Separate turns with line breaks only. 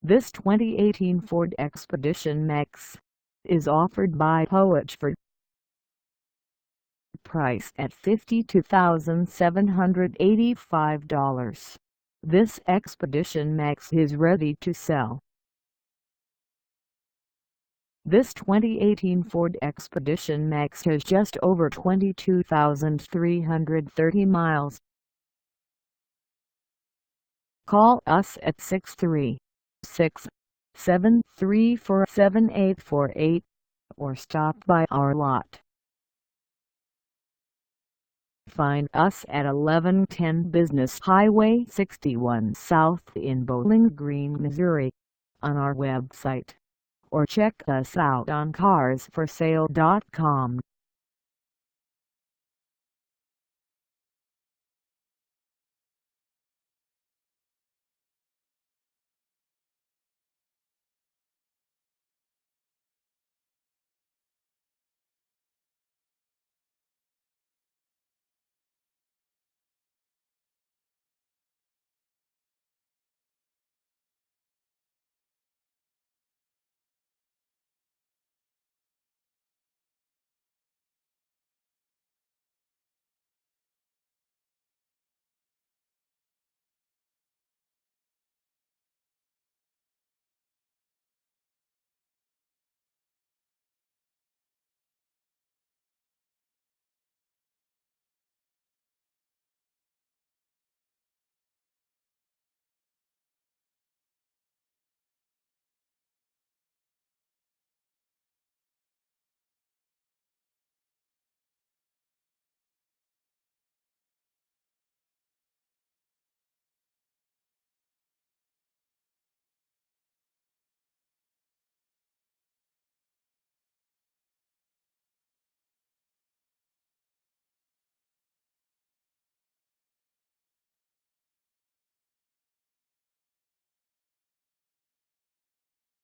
This 2018 Ford Expedition MAX is offered by Poage Ford. Price at $52,785. This Expedition MAX is ready to sell. This 2018 Ford Expedition MAX has just over 22,330 miles. Call us at 636-734-7848 or stop by our lot. Find us at 1110 Business Highway 61 South in Bowling Green, Missouri, on our website, or check us out on carsforsale.com.